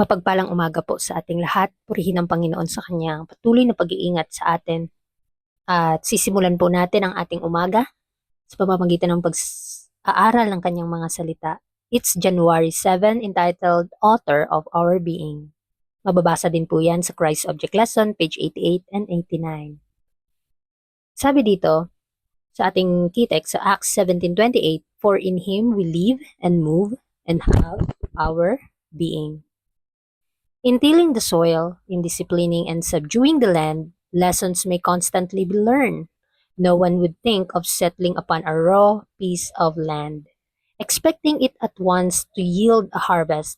Mapagpalang umaga po sa ating lahat. Purihin ang Panginoon sa kanyang patuloy na pag-iingat sa atin. At sisimulan po natin ang ating umaga sa pamamagitan ng pag-aaral ng kanyang mga salita. It's January 7, entitled Author of Our Being. Mababasa din po yan sa Christ Object Lesson, page 88 and 89. Sabi dito, sa ating key text sa Acts 17:28, For in Him we live and move and have our being. In tilling the soil, in disciplining and subduing the land, lessons may constantly be learned. No one would think of settling upon a raw piece of land, expecting it at once to yield a harvest.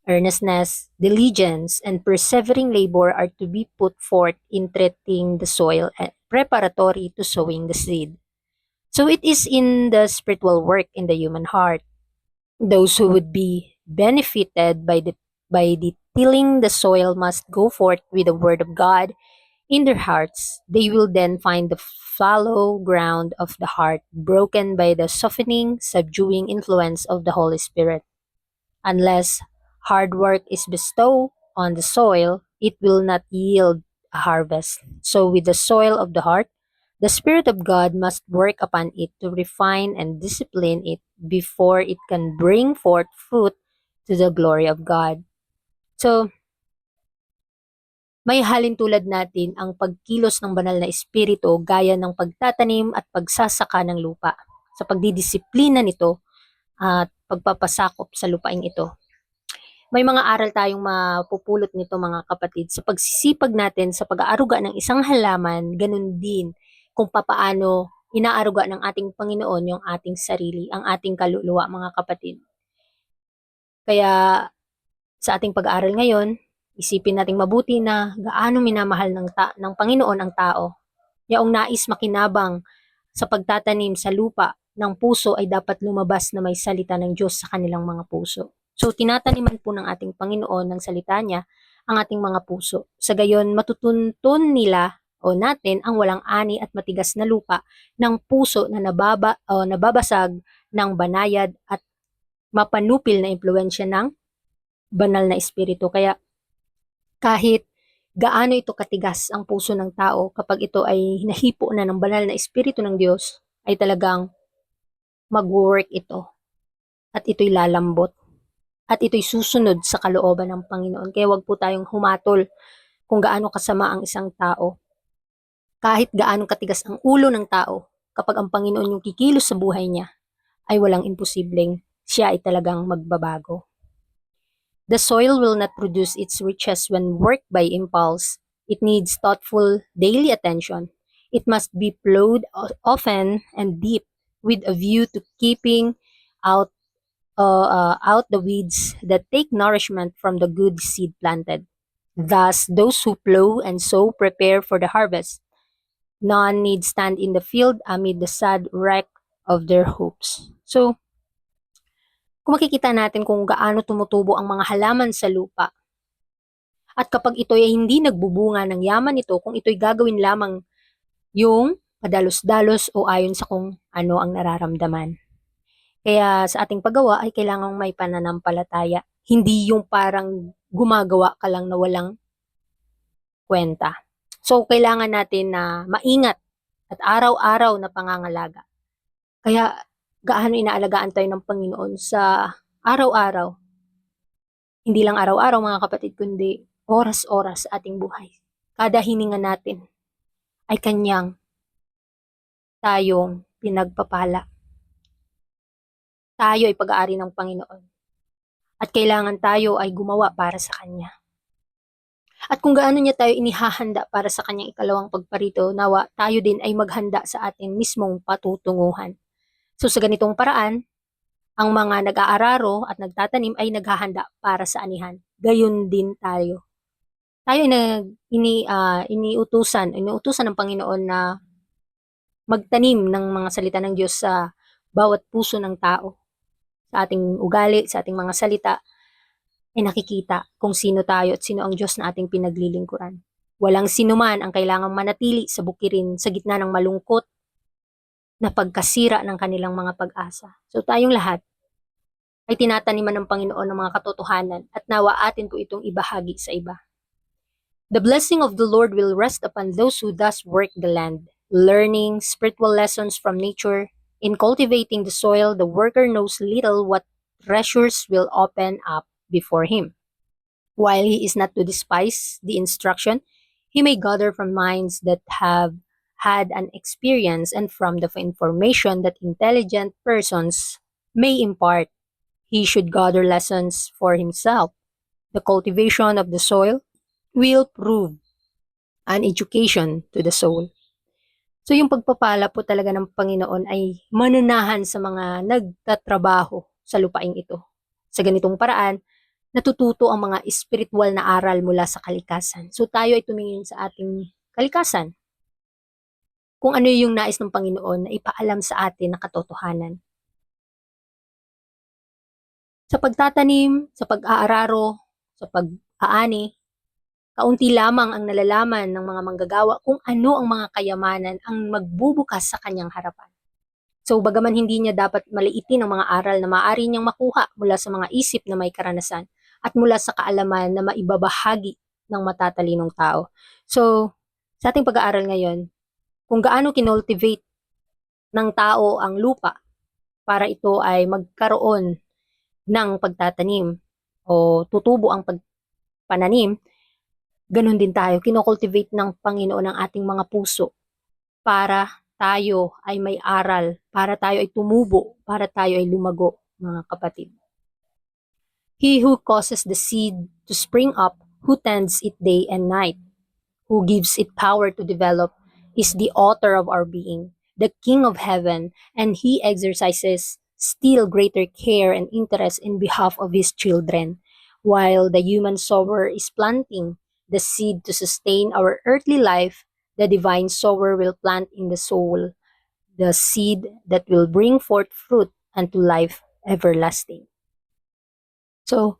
Earnestness, diligence, and persevering labor are to be put forth in treating the soil preparatory to sowing the seed. So it is in the spiritual work in the human heart. Those who would be benefited by the tilling the soil must go forth with the word of God in their hearts. They will then find the fallow ground of the heart broken by the softening, subduing influence of the Holy Spirit. Unless hard work is bestowed on the soil, it will not yield a harvest. So with the soil of the heart, the Spirit of God must work upon it to refine and discipline it before it can bring forth fruit to the glory of God. So, may halin tulad natin ang pagkilos ng banal na espiritu gaya ng pagtatanim at pagsasaka ng lupa sa pagdidisiplina nito at pagpapasakop sa lupaing ito. May mga aral tayong mapupulot nito mga kapatid sa pagsisipag natin sa pag-aaruga ng isang halaman, ganun din kung papaano inaaruga ng ating Panginoon yung ating sarili, ang ating kaluluwa mga kapatid. Kaya sa ating pag-aaral ngayon, isipin nating mabuti na gaano minamahal ng Panginoon ang tao. Yaong nais makinabang sa pagtatanim sa lupa ng puso ay dapat lumabas na may salita ng Diyos sa kanilang mga puso. So tinataniman po ng ating Panginoon ng salita niya ang ating mga puso. Sa gayon matutuntun nila o natin ang walang ani at matigas na lupa ng puso na nababasag ng banayad at mapanupil na impluensya ng banal na espiritu. Kaya kahit gaano ito katigas ang puso ng tao, kapag ito ay nahipo na ng banal na espiritu ng Diyos, ay talagang mag-work ito. At ito'y lalambot. At ito'y susunod sa kalooban ng Panginoon. Kaya wag po tayong humatol kung gaano kasama ang isang tao. Kahit gaano katigas ang ulo ng tao, kapag ang Panginoon yung kikilos sa buhay niya, ay walang imposibleng siya ay talagang magbabago. The soil will not produce its riches when worked by impulse. It needs thoughtful daily attention. It must be plowed often and deep with a view to keeping out the weeds that take nourishment from the good seed planted. Thus, those who plow and sow prepare for the harvest. None need stand in the field amid the sad wreck of their hopes. So, kung makikita natin kung gaano tumutubo ang mga halaman sa lupa. At kapag ito ay hindi nagbubunga ng yaman nito, kung ito'y gagawin lamang yung padalos-dalos o ayon sa kung ano ang nararamdaman. Kaya sa ating paggawa ay kailangang may pananampalataya. Hindi yung parang gumagawa ka lang na walang kwenta. So, kailangan natin na maingat at araw-araw na pangangalaga. Kaya gaano inaalagaan tayo ng Panginoon sa araw-araw. Hindi lang araw-araw mga kapatid, kundi oras-oras sa ating buhay. Kada hininga natin ay kanyang tayong pinagpapala. Tayo ay pag-aari ng Panginoon. At kailangan tayo ay gumawa para sa Kanya. At kung gaano niya tayo inihahanda para sa Kanyang ikalawang pagparito, nawa tayo din ay maghanda sa ating mismong patutunguhan. So sa ganitong paraan, ang mga nag-aararo at nagtatanim ay naghahanda para sa anihan. Gayon din tayo. Tayo ay iniutusan ng Panginoon na magtanim ng mga salita ng Diyos sa bawat puso ng tao. Sa ating ugali, sa ating mga salita, ay nakikita kung sino tayo at sino ang Diyos na ating pinaglilingkuran. Walang sinuman ang kailangang manatili sa bukirin sa gitna ng malungkot na pagkasira ng kanilang mga pag-asa. So tayong lahat ay tinataniman ng Panginoon ng mga katotohanan at nawa atin po itong ibahagi sa iba. The blessing of the Lord will rest upon those who thus work the land, learning spiritual lessons from nature. In cultivating the soil, the worker knows little what treasures will open up before him. While he is not to despise the instruction, he may gather from minds that have had an experience and from the information that intelligent persons may impart. He should gather lessons for himself. The cultivation of the soil will prove an education to the soul. So yung pagpapala po talaga ng Panginoon ay manunahan sa mga nagtatrabaho sa lupaing ito. Sa ganitong paraan, natututo ang mga espiritual na aral mula sa kalikasan. So tayo ay tumingin sa ating kalikasan. Kung ano yung nais ng Panginoon na ipaalam sa atin na katotohanan. Sa pagtatanim, sa pag-aararo, sa pag-aani, kaunti lamang ang nalalaman ng mga manggagawa kung ano ang mga kayamanan ang magbubukas sa kanyang harapan. So bagaman hindi niya dapat maliitin ang mga aral na maaari niyang makuha mula sa mga isip na may karanasan at mula sa kaalaman na maibabahagi ng matatalinong tao. So sa ating pag-aaral ngayon, kung gaano kinultivate ng tao ang lupa para ito ay magkaroon ng pagtatanim o tutubo ang pagpananim, ganun din tayo, kinocultivate ng Panginoon ang ating mga puso para tayo ay may aral, para tayo ay tumubo, para tayo ay lumago, mga kapatid. He who causes the seed to spring up, who tends it day and night, who gives it power to develop, is the author of our being, the King of heaven, and he exercises still greater care and interest in behalf of his children, while the human sower is planting the seed to sustain our earthly life. The divine sower will plant in the soul the seed that will bring forth fruit unto life everlasting. So,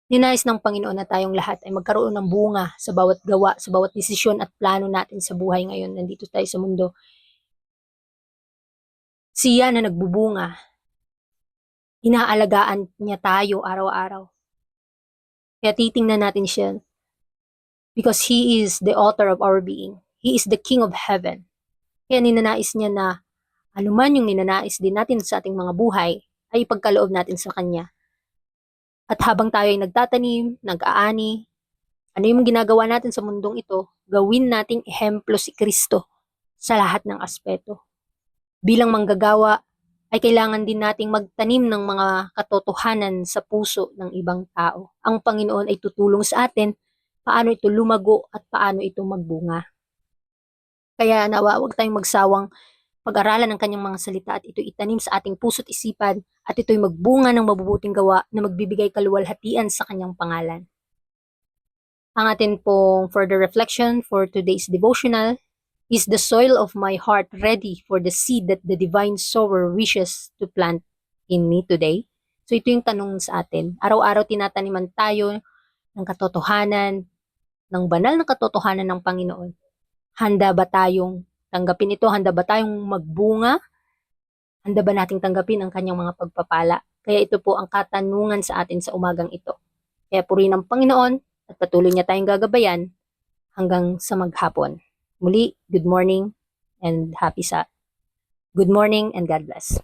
ninais ng Panginoon na tayong lahat ay magkaroon ng bunga sa bawat gawa, sa bawat desisyon at plano natin sa buhay ngayon. Nandito tayo sa mundo. Siya na nagbubunga, inaalagaan niya tayo araw-araw. Kaya titingnan natin siya because He is the author of our being. He is the King of heaven. Kaya ninanais niya na anuman yung ninanais din natin sa ating mga buhay ay ipagkaloob natin sa Kanya. At habang tayo ay nagtatanim, nag-aani, ano yung ginagawa natin sa mundong ito, gawin nating ehemplo si Kristo sa lahat ng aspeto. Bilang manggagawa, ay kailangan din nating magtanim ng mga katotohanan sa puso ng ibang tao. Ang Panginoon ay tutulong sa atin paano ito lumago at paano ito magbunga. Kaya nawa, huwag tayong magsawang pag-aralan ng kanyang mga salita at ito itanim sa ating puso't isipan at ito'y magbunga ng mabubuting gawa na magbibigay kaluwalhatian sa kanyang pangalan. Ang atin pong further reflection for today's devotional is the soil of my heart ready for the seed that the divine sower wishes to plant in me today? So ito yung tanong sa atin. Araw-araw tinataniman tayo ng katotohanan, ng banal na katotohanan ng Panginoon. Handa ba tayong tanggapin ito? Handa ba tayong magbunga? Handa ba nating tanggapin ang kanyang mga pagpapala? Kaya ito po ang katanungan sa atin sa umagang ito. Kaya purihin ang Panginoon at patuloy niya tayong gagabayan hanggang sa maghapon. Muli, good morning and God bless.